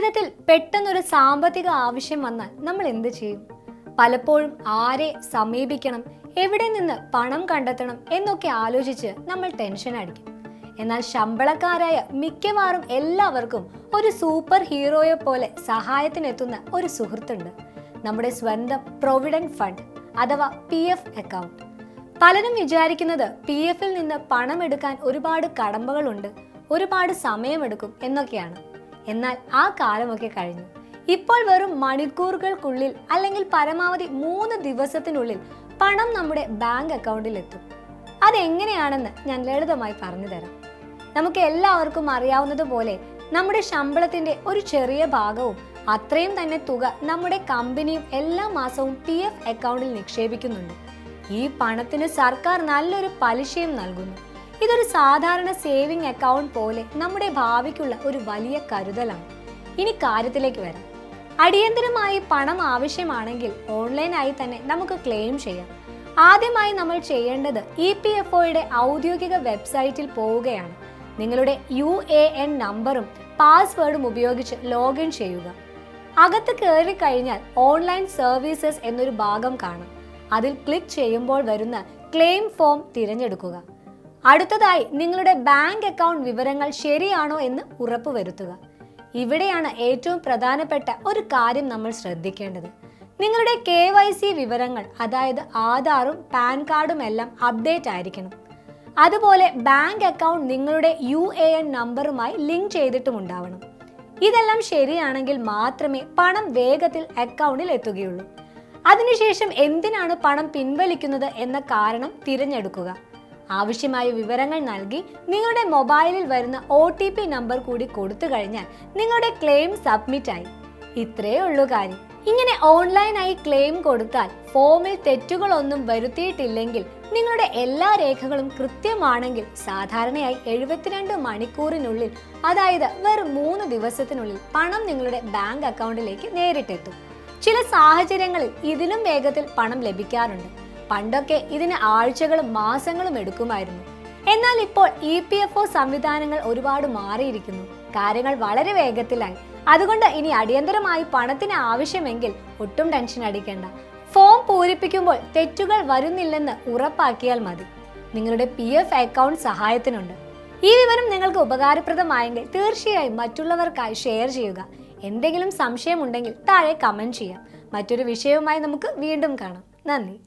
ജീവിതത്തിൽ പെട്ടെന്നൊരു സാമ്പത്തിക ആവശ്യം വന്നാൽ നമ്മൾ എന്ത് ചെയ്യും? പലപ്പോഴും ആരെ സമീപിക്കണം, എവിടെ നിന്ന് പണം കണ്ടെത്തണം എന്നൊക്കെ ആലോചിച്ച് നമ്മൾ ടെൻഷൻ അടിക്കും. എന്നാൽ ശമ്പളക്കാരായ മിക്കവാറും എല്ലാവർക്കും ഒരു സൂപ്പർ ഹീറോയെ പോലെ സഹായത്തിനെത്തുന്ന ഒരു സുഹൃത്തുണ്ട്, നമ്മുടെ സ്വന്തം പ്രൊവിഡന്റ് ഫണ്ട് അഥവാ PF അക്കൗണ്ട്. പലരും വിചാരിക്കുന്നത് PFൽ നിന്ന് പണം എടുക്കാൻ ഒരുപാട് കടമ്പകളുണ്ട്, ഒരുപാട് സമയമെടുക്കും എന്നൊക്കെയാണ്. എന്നാൽ ആ കാലമൊക്കെ കഴിഞ്ഞു. ഇപ്പോൾ വെറും മണിക്കൂറുകൾക്കുള്ളിൽ അല്ലെങ്കിൽ പരമാവധി 3 ദിവസത്തിനുള്ളിൽ പണം നമ്മുടെ ബാങ്ക് അക്കൗണ്ടിൽ എത്തും. അതെങ്ങനെയാണെന്ന് ഞാൻ ലളിതമായി പറഞ്ഞു തരാം. നമുക്ക് എല്ലാവർക്കും അറിയാവുന്നതുപോലെ നമ്മുടെ ശമ്പളത്തിന്റെ ഒരു ചെറിയ ഭാഗവും അത്രയും തന്നെ തുക നമ്മുടെ കമ്പനിയും എല്ലാ മാസവും PF അക്കൗണ്ടിൽ നിക്ഷേപിക്കുന്നുണ്ട്. ഈ പണത്തിന് സർക്കാർ നല്ലൊരു പലിശയും നൽകുന്നു. ഇതൊരു സാധാരണ സേവിംഗ് അക്കൗണ്ട് പോലെ നമ്മുടെ ഭാവിക്കുള്ള ഒരു വലിയ കരുതലാണ്. ഇനി കാര്യത്തിലേക്ക് വരാം. അടിയന്തരമായി പണം ആവശ്യമാണെങ്കിൽ ഓൺലൈനായി തന്നെ നമുക്ക് ക്ലെയിം ചെയ്യാം. ആദ്യമായി നമ്മൾ ചെയ്യേണ്ടത് EPFOയുടെ ഔദ്യോഗിക വെബ്സൈറ്റിൽ പോവുകയാണ്. നിങ്ങളുടെ UAN നമ്പറും പാസ്വേഡും ഉപയോഗിച്ച് ലോഗിൻ ചെയ്യുക. അകത്ത് കയറി കഴിഞ്ഞാൽ ഓൺലൈൻ സർവീസസ് എന്നൊരു ഭാഗം കാണാം. അതിൽ ക്ലിക്ക് ചെയ്യുമ്പോൾ വരുന്ന ക്ലെയിം ഫോം തിരഞ്ഞെടുക്കുക. അടുത്തതായി നിങ്ങളുടെ ബാങ്ക് അക്കൗണ്ട് വിവരങ്ങൾ ശരിയാണോ എന്ന് ഉറപ്പുവരുത്തുക. ഇവിടെയാണ് ഏറ്റവും പ്രധാനപ്പെട്ട ഒരു കാര്യം നമ്മൾ ശ്രദ്ധിക്കേണ്ടത്. നിങ്ങളുടെ KYC വിവരങ്ങൾ, അതായത് ആധാറും പാൻ കാർഡും എല്ലാം അപ്ഡേറ്റ് ആയിരിക്കണം. അതുപോലെ ബാങ്ക് അക്കൗണ്ട് നിങ്ങളുടെ UAN നമ്പറുമായി ലിങ്ക് ചെയ്തിട്ടുമുണ്ടാവണം. ഇതെല്ലാം ശരിയാണെങ്കിൽ മാത്രമേ പണം വേഗത്തിൽ അക്കൗണ്ടിൽ എത്തുകയുള്ളൂ. അതിനുശേഷം എന്തിനാണ് പണം പിൻവലിക്കുന്നത് എന്ന കാരണം തിരഞ്ഞെടുക്കുക. ആവശ്യമായ വിവരങ്ങൾ നൽകി നിങ്ങളുടെ മൊബൈലിൽ വരുന്ന OTP നമ്പർ കൂടി കൊടുത്തു കഴിഞ്ഞാൽ നിങ്ങളുടെ ക്ലെയിം സബ്മിറ്റ് ആയി. ഇത്രയേ ഉള്ളൂ കാര്യം. ഇങ്ങനെ ഓൺലൈനായി ക്ലെയിം കൊടുത്താൽ ഫോമിൽ തെറ്റുകളൊന്നും വരുത്തിയിട്ടില്ലെങ്കിൽ നിങ്ങളുടെ എല്ലാ രേഖകളും കൃത്യമാണെങ്കിൽ സാധാരണയായി 72 മണിക്കൂറിനുള്ളിൽ, അതായത് വെറും 3 ദിവസത്തിനുള്ളിൽ പണം നിങ്ങളുടെ ബാങ്ക് അക്കൗണ്ടിലേക്ക് നേരിട്ടെത്തും. ചില സാഹചര്യങ്ങളിൽ ഇതിലും വേഗത്തിൽ പണം ലഭിക്കാറുണ്ട്. പണ്ടൊക്കെ ഇതിന് ആഴ്ചകളും മാസങ്ങളും എടുക്കുമായിരുന്നു. എന്നാൽ ഇപ്പോൾ EPFO സംവിധാനങ്ങൾ ഒരുപാട് മാറിയിരിക്കുന്നു. കാര്യങ്ങൾ വളരെ വേഗത്തിലായി. അതുകൊണ്ട് ഇനി അടിയന്തരമായി പണത്തിന് ആവശ്യമെങ്കിൽ ഒട്ടും ടെൻഷൻ അടിക്കേണ്ട. ഫോം പൂരിപ്പിക്കുമ്പോൾ തെറ്റുകൾ വരുന്നില്ലെന്ന് ഉറപ്പാക്കിയാൽ മതി. നിങ്ങളുടെ PF അക്കൗണ്ട് സഹായത്തിനുണ്ട്. ഈ വിവരം നിങ്ങൾക്ക് ഉപകാരപ്രദമായെങ്കിൽ തീർച്ചയായും മറ്റുള്ളവർക്കായി ഷെയർ ചെയ്യുക. എന്തെങ്കിലും സംശയമുണ്ടെങ്കിൽ താഴെ കമന്റ് ചെയ്യാം. മറ്റൊരു വിഷയവുമായി നമുക്ക് വീണ്ടും കാണാം. നന്ദി.